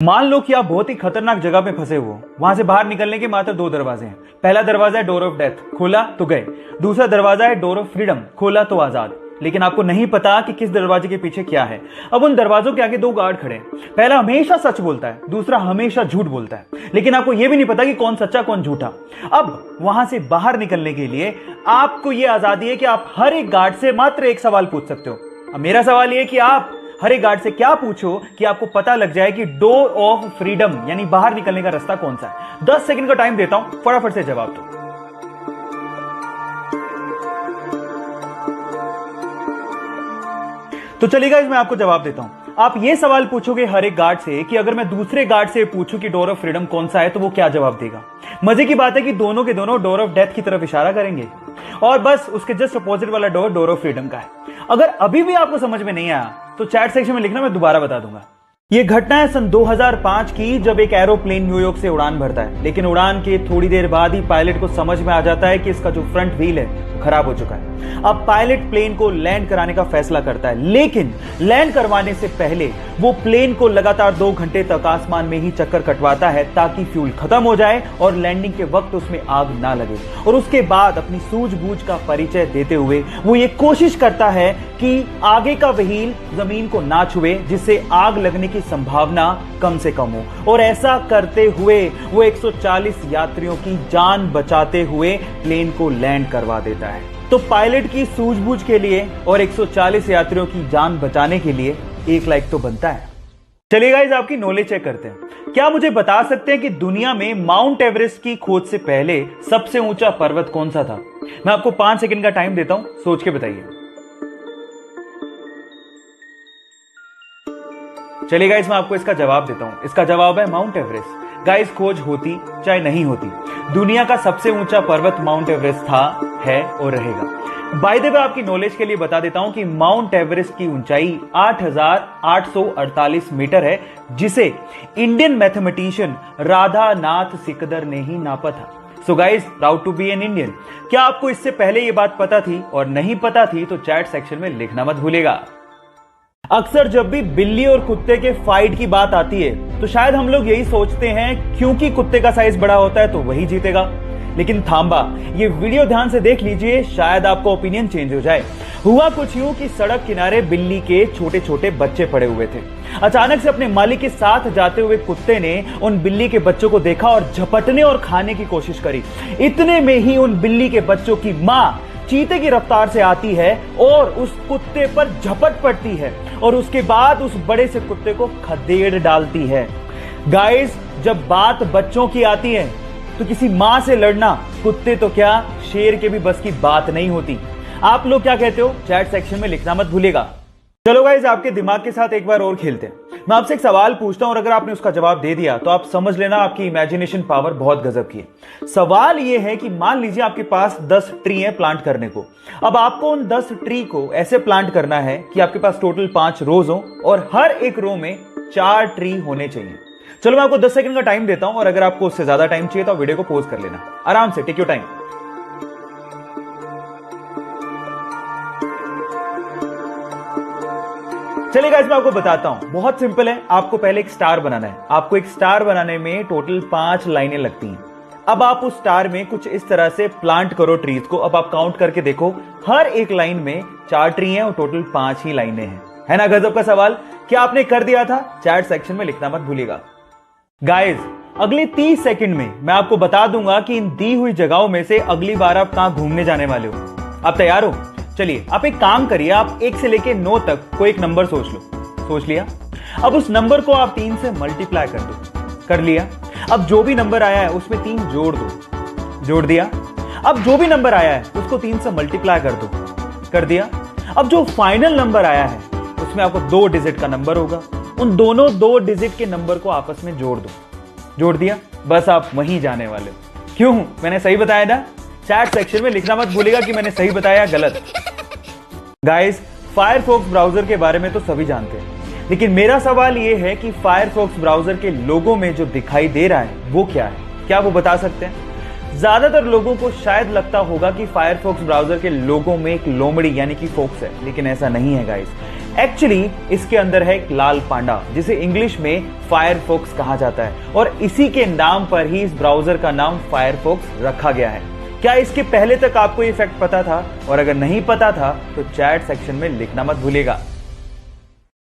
मान लो कि आप बहुत ही खतरनाक जगह पे फंसे हुए हो। वहां से बाहर निकलने के मात्र दो दरवाजे हैं। पहला दरवाजा है डोर ऑफ डेथ, खोला तो गए। दूसरा दरवाजा है डोर ऑफ फ्रीडम, खोला तो आजाद। लेकिन आपको नहीं पता कि किस दरवाजे के पीछे क्या है। अब उन दरवाजों के आगे दो गार्ड खड़े हैं। पहला हमेशा सच बोलता है, दूसरा हमेशा झूठ बोलता है। लेकिन आपको यह भी नहीं पता कि कौन सच्चा कौन झूठा। अब वहां से बाहर निकलने के लिए आपको यह आजादी है कि आप हर एक गार्ड से मात्र एक सवाल पूछ सकते हो। अब मेरा सवाल यह है कि आप हर एक गार्ड से क्या पूछो कि आपको पता लग जाए कि डोर ऑफ फ्रीडम यानी बाहर निकलने का रास्ता कौन सा है। 10 सेकंड का टाइम देता हूं, फटाफट से जवाब दो। तो चलिए गाइस, मैं आपको जवाब देता हूं। आप ये सवाल पूछोगे हर एक गार्ड से कि अगर मैं दूसरे गार्ड से पूछूं कि डोर ऑफ फ्रीडम कौन सा है तो वो क्या जवाब देगा। मजे की बात है कि दोनों के दोनों डोर ऑफ डेथ की तरफ इशारा करेंगे और बस उसके जस्ट अपोजिट वाला डोर डोर ऑफ फ्रीडम का है। अगर अभी भी आपको समझ में नहीं आया तो चैट सेक्शन में लिखना, मैं दोबारा बता दूंगा। यह घटना है सन 2005 की, जब एक एरोप्लेन न्यूयॉर्क से उड़ान भरता है। लेकिन उड़ान के थोड़ी देर बाद ही पायलट को समझ में आ जाता है कि इसका जो फ्रंट व्हील है वो खराब हो चुका है। अब पायलट प्लेन को लैंड कराने का फैसला करता है, लेकिन लैंड करवाने से पहले वो प्लेन को लगातार 2 घंटे तक आसमान में ही चक्कर कटवाता है ताकि फ्यूल खत्म हो जाए और लैंडिंग के वक्त उसमें आग ना लगे। और उसके बाद अपनी सूझबूझ का परिचय देते हुए वो ये कोशिश करता है कि आगे का व्हील जमीन को ना छुए, जिससे आग लगने की संभावना कम से कम हो। और ऐसा करते हुए वो 140 यात्रियों की जान बचाते हुए प्लेन को लैंड करवा देता है। तो पायलट की सूझबूझ के लिए और 140 यात्रियों की जान बचाने के लिए 1 लाइक तो बनता है। चलिए गाइस, आपकी नॉलेज चेक करते हैं। क्या मुझे बता सकते हैं कि दुनिया में माउंट एवरेस्ट की खोज से पहले सबसे ऊंचा पर्वत कौन सा था? मैं आपको 5 सेकंड का टाइम देता हूं, सोच के बताइए। चलिए गाइस, मैं आपको इसका जवाब देता हूं। इसका जवाब है माउंट एवरेस्ट। गाइस, खोज होती चाहे नहीं होती, दुनिया का सबसे ऊंचा पर्वत माउंट एवरेस्ट था, है और रहेगा। बाय द वे, आपकी नॉलेज के लिए बता देता हूं कि माउंट एवरेस्ट की ऊंचाई 8,848 मीटर है, जिसे इंडियन मैथमेटिशियन राधानाथ सिकदर ने ही नापा था। So guys, proud to be an Indian. क्या आपको इससे पहले यह बात पता थी? और नहीं पता थी तो चैट सेक्शन में लिखना मत भूलिएगा। अक्सर जब भी बिल्ली और कुत्ते के फाइट की बात आती है तो शायद हम लोग यही सोचते हैं क्योंकि कुत्ते का साइज बड़ा होता है तो वही जीतेगा। लेकिन थांबा, ये वीडियो ध्यान से देख लीजिए, शायद आपका ओपिनियन चेंज हो जाए। हुआ कुछ यूं कि सड़क किनारे बिल्ली के छोटे छोटे बच्चे पड़े हुए थे। अचानक से अपने मालिक के साथ जाते हुए कुत्ते ने उन बिल्ली के बच्चों को देखा और झपटने और खाने की कोशिश करी। इतने में ही उन बिल्ली के बच्चों की मां चीते की रफ्तार से आती है और उस कुत्ते पर झपट पड़ती है और उसके बाद उस बड़े से कुत्ते को खदेड़ डालती है। गाइस, जब बात बच्चों की आती है तो किसी मां से लड़ना कुत्ते तो क्या, शेर के भी बस की बात नहीं होती। आप लोग क्या कहते हो? चैट सेक्शन में लिखना मत भूलिएगा। चलो गाइस, आपके दिमाग के साथ एक बार और खेलते हैं। मैं आपसे एक सवाल पूछता हूं और अगर आपने उसका जवाब दे दिया तो आप समझ लेना आपकी इमेजिनेशन पावर बहुत गजब की है। सवाल यह है कि मान लीजिए आपके पास 10 ट्री है प्लांट करने को। अब आपको उन 10 ट्री को ऐसे प्लांट करना है कि आपके पास टोटल 5 रोज हो और हर एक रो में 4 ट्री होने चाहिए। चलो, मैं आपको 10 सेकंड का टाइम देता हूं और अगर आपको उससे ज्यादा टाइम चाहिए तो वीडियो को पॉज कर लेना। आराम से, टेक योर टाइम। चलिए गाइस, मैं आपको बताता हूं, बहुत सिंपल है। आपको पहले एक स्टार बनाना है। आपको एक स्टार बनाने में टोटल 5 लाइनें लगती हैं। अब आप उस स्टार में कुछ इस तरह से प्लांट करो ट्रीज को। अब आप काउंट करके देखो, हर एक लाइन में 4 ट्री हैं और टोटल 5 ही लाइनें हैं। है ना गजब का सवाल? क्या आपने कर दिया था? चैट सेक्शन में लिखना मत भूलिएगा। गाइस, अगले 30 सेकंड में मैं आपको बता दूंगा कि इन दी हुई जगहों में से अगली बार आप कहां घूमने जाने वाले हो। आप तैयार हो? चलिए, आप एक काम करिए, आप 1 से लेके 9 तक कोई एक नंबर सोच लो। सोच लिया? अब उस नंबर को आप 3 से मल्टीप्लाई कर दो। कर लिया? अब जो भी नंबर आया है उसमें 3 जोड़ दो। जोड़ दिया? अब जो भी नंबर आया है उसको 3 से मल्टीप्लाई कर दो। कर दिया? अब जो फाइनल नंबर आया है उसमें आपको 2 डिजिट का नंबर होगा। उन दोनों 2 डिजिट के नंबर को आपस में जोड़ दो। जोड़ दिया? बस आप वहीं जाने वाले हो। क्यों? मैंने सही बताया था? चैट सेक्शन में लिखना मत भूलिएगा कि मैंने सही बताया गलत। गाइस, फायरफॉक्स ब्राउजर के बारे में तो सभी जानते हैं, लेकिन मेरा सवाल यह है कि फायरफॉक्स ब्राउजर के लोगो में जो दिखाई दे रहा है वो क्या है? क्या वो बता सकते हैं? ज्यादातर लोगों को शायद लगता होगा कि फायरफॉक्स ब्राउजर के लोगो में एक लोमड़ी यानी कि फॉक्स है, लेकिन ऐसा नहीं है गाइस। एक्चुअली इसके अंदर है एक लाल पांडा, जिसे इंग्लिश में फायरफॉक्स कहा जाता है, और इसी के नाम पर ही इस ब्राउजर का नाम फायरफॉक्स रखा गया है। क्या इसके पहले तक आपको ये फैक्ट पता था? और अगर नहीं पता था तो चैट सेक्शन में लिखना मत भूलिएगा।